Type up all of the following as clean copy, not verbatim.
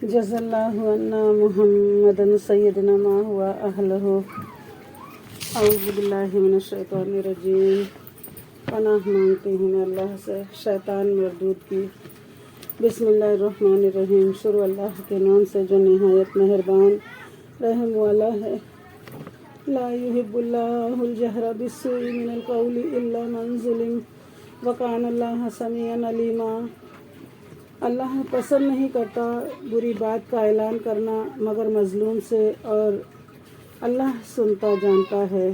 جزا اللہ عنا محمدا سیدنا ما ہوا اہلہ۔ اعوذ باللہ من الشیطان الرجیم۔ پناہ مانگتی ہوں میں اللہ سے شیطان مردود کی۔ بسم اللہ الرحمن الرحیم۔ شروع اللہ کے نام سے جو نہایت مہربان رحم والا ہے۔ لا یحب اللہ الجہر بالسوء من القول الا من ظلم وکان اللہ سمیعا علیما۔ اللہ پسند نہیں کرتا بری بات کا اعلان کرنا مگر مظلوم سے، اور اللہ سنتا جانتا ہے۔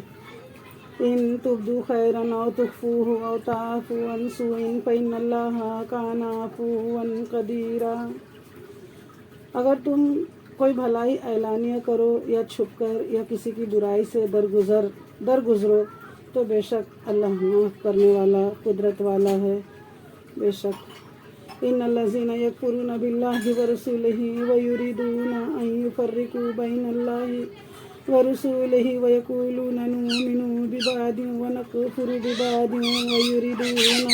ان تبدوا خیرا او تخفوہ او تعفوا عن سوء فإن اللہ کان عفوا قدیرا۔ اگر تم کوئی بھلائی اعلانیہ کرو یا چھپ کر یا کسی کی برائی سے درگزرو تو بے شک اللہ معاف کرنے والا قدرت والا ہے۔ بے شک ان الذین یکفرون باللہ ورسولہ ویریدون ان یفرقوا بین اللہ ورسولہ ویقولون نؤمن ببعض ونکفر ببعض ویریدون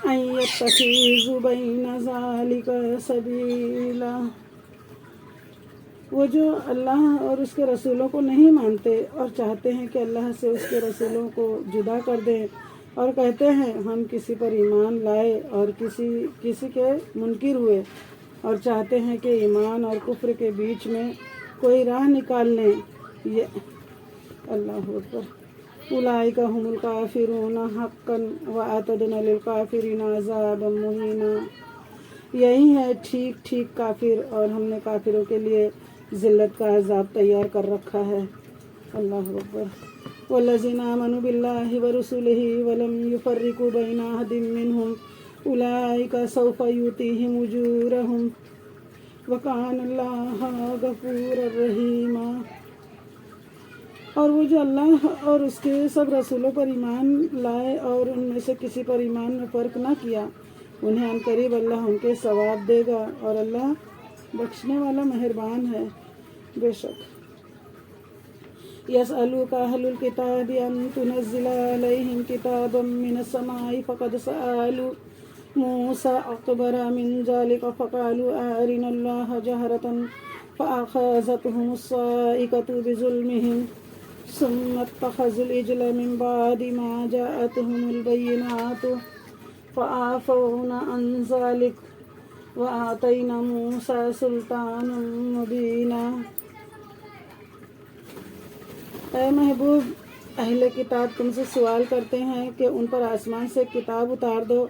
ان یتخذوا بین ذلک سبیلا۔ وہ جو اللہ اور اس کے رسولوں کو نہیں مانتے اور چاہتے ہیں کہ اللہ سے اس کے رسولوں کو جدا کر دیں، اور کہتے ہیں ہم کسی پر ایمان لائے اور کسی کے منکر ہوئے، اور چاہتے ہیں کہ ایمان اور کفر کے بیچ میں کوئی راہ نکال لیں، یہ اللہ اکبر۔ اولئک ھم الکافرون حقا واعتدنا للکافرین عذابا مہینا۔ یہی ہے ٹھیک ٹھیک کافر، اور ہم نے کافروں کے لیے ذلت کا عذاب تیار کر رکھا ہے۔ اللہ اکبر۔ والذین آمنوا باللہ ورسولہ ولم یفرقوا بین احد منہم اولئک سوف یؤتیہم اجورہم وکان اللہ غفورا رحیما۔ اور وہ جو اللہ اور اس کے سب رسولوں پر ایمان لائے اور ان میں سے کسی پر ایمان میں فرق نہ کیا، انہیں عنقریب اللہ ان کے ثواب دے گا، اور اللہ بخشنے والا مہربان ہے۔ بے شک یسألوک اہل الکتاب ان تنزل علیہم کتابا من السماء فقد سألوا موسیٰ اکبر من ذلک فقالوا ارنا اللہ جہرۃ فأخذتهم الصاعقۃ بظلمہم ثم اتخذوا العجل من بعد ما جاءتهم البینات فعفونا عن ذلک وآتینا موسیٰ سلطانا مبینا۔ اے محبوب، اہل کتاب تم سے سوال کرتے ہیں کہ ان پر آسمان سے کتاب اتار دو،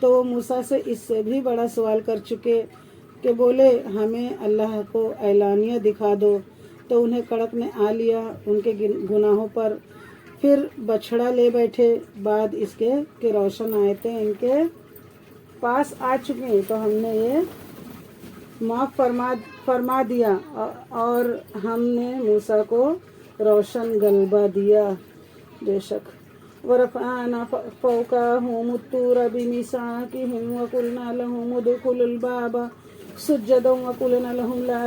تو وہ موسیٰ سے اس سے بھی بڑا سوال کر چکے کہ بولے ہمیں اللہ کو اعلانیہ دکھا دو، تو انہیں کڑک نے آ لیا ان کے گناہوں پر، پھر بچھڑا لے بیٹھے بعد اس کے کہ روشن آیتیں ان کے پاس آ چکی، تو ہم نے یہ معاف فرما دیا، اور ہم نے موسیٰ کو روشن غلبہ دیا۔ بے شک ورفعنا فوقهم الطور بميثاقهم وقلنا لهم ادخلوا الباب سجدا وقلنا لهم لا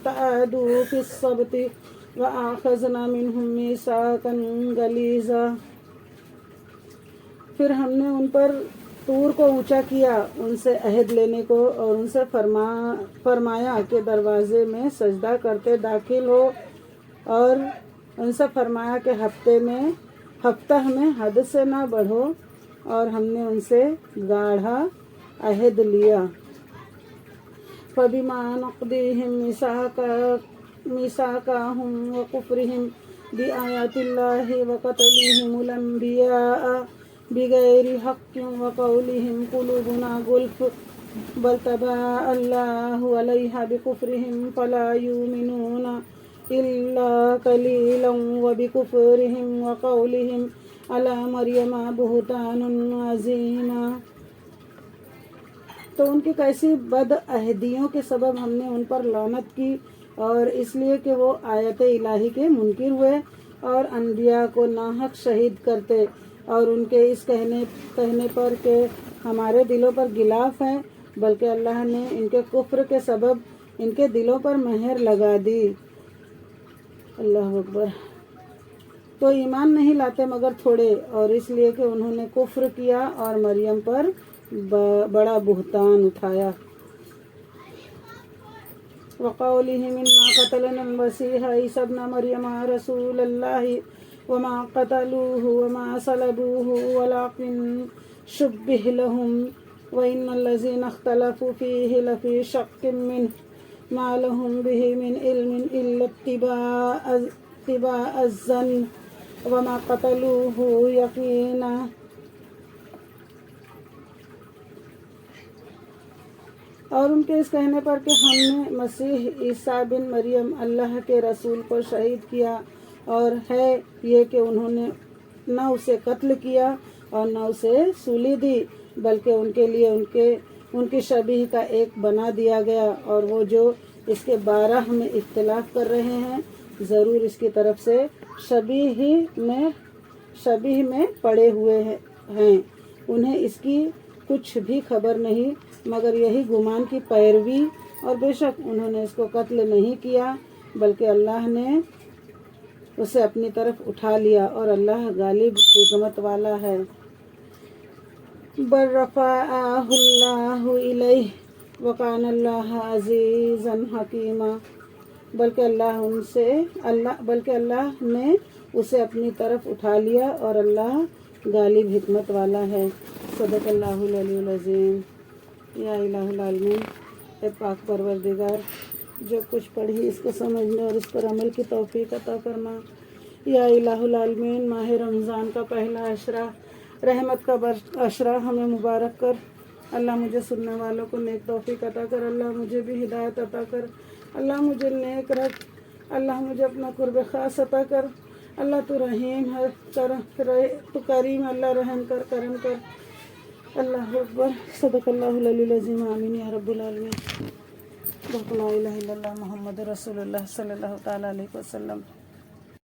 تعدوا في السبت وأخذنا منهم ميثاقا غليظا۔ پھر ہم نے ان پر طور کو اونچا کیا ان سے عہد لینے کو، اور ان سے فرمایا کہ دروازے میں سجدہ کرتے داخل ہو، اور ان سے فرمایا کہ ہفتہ میں حد سے نہ بڑھو، اور ہم نے ان سے گاڑھا عہد لیا۔ فَبِمَا نَقْضِهِمْ مِيثَاقَهُمْ وَكُفْرِهِمْ بِآيَاتِ اللَّهِ وَقَتْلِهِمُ الْأَنْبِيَاءَ بِغَيْرِ حَقٍّ وَقَوْلِهِمْ قُلُوبُنَا غُلْفٌ بَلْ طَبَعَ اللَّهُ عَلَيْهَا بِكُفْرِهِمْ فَلَا يُؤْمِنُونَ إِلَّا قَلِيلًا وَبِكُفْرِهِمْ وَقَوْلِهِمْ عَلَى مَرْيَمَ بُهْتَانٌ عَظِيمٌ۔ تو ان کی کیسی بد عہدیوں کے سبب ہم نے ان پر لعنت کی، اور اس لیے کہ وہ آیت الہی کے منکر ہوئے اور انبیاء کو ناحق شہید کرتے، اور ان کے اس کہنے پر کہ ہمارے دلوں پر غلاف ہے، بلکہ اللہ نے ان کے کفر کے سبب ان کے دلوں پر مہر لگا دی۔ اللہ اکبر۔ تو ایمان نہیں لاتے مگر تھوڑے، اور اس لیے کہ انہوں نے کفر کیا اور مریم پر بڑا بہتان اٹھایا۔ وقولهم إنا قتلنا المسيح عيسى ابن مريم رسول الله وما قتلوه وما صلبوه ولكن شبه لهم وإن الذين اختلفوا فيه لفي شك منه ما لهم به من علم إلا اتباع الظن وما قتلوه يقينا اور ان کے اس کہنے پر کہ ہم نے مسیح عیسیٰ بن مریم اللہ کے رسول کو شہید کیا، اور ہے یہ کہ انہوں نے نہ اسے قتل کیا اور نہ اسے سولی دی، بلکہ ان کے لیے ان کی شبیہ کا ایک بنا دیا گیا، اور وہ جو اس کے بارہ میں اختلاف کر رہے ہیں ضرور اس کی طرف سے شبیہ میں پڑے ہوئے ہیں، انہیں اس کی کچھ بھی خبر نہیں مگر یہی گمان کی پیروی، اور بے شک انہوں نے اس کو قتل نہیں کیا بلکہ اللہ نے اسے اپنی طرف اٹھا لیا، اور اللہ غالب حکمت والا ہے۔ بل رفعہ اللہ الیہ وکان اللہ عزیزا حکیما، بلکہ اللہ نے اسے اپنی طرف اٹھا لیا اور اللہ غالب حکمت والا ہے۔ صدق اللہ العلی العظیم۔ یا الہ العالمین، اے پاک پروردگار، جو کچھ پڑھی اس کو سمجھنے اور اس پر عمل کی توفیق عطا فرما۔ یا الہ العالمین، ماہ رمضان کا پہلا عشرہ رحمت کا عشرہ ہمیں مبارک کر۔ اللہ مجھے سننے والوں کو نیک توفیق عطا کر، اللہ مجھے بھی ہدایت عطا کر، اللہ مجھے نیک رکھ، اللہ مجھے اپنا قرب خاص عطا کر۔ اللہ تو رحیم ہے، تو کریم، اللہ رحم کر، کرم کر۔ اللہ اکبر۔ صدق اللہ العلی العظیم۔ آمین یا رب العالمین۔ لا الہ الا اللہ محمد رسول اللہ صلی اللہ تعالیٰ علیہ وسلم۔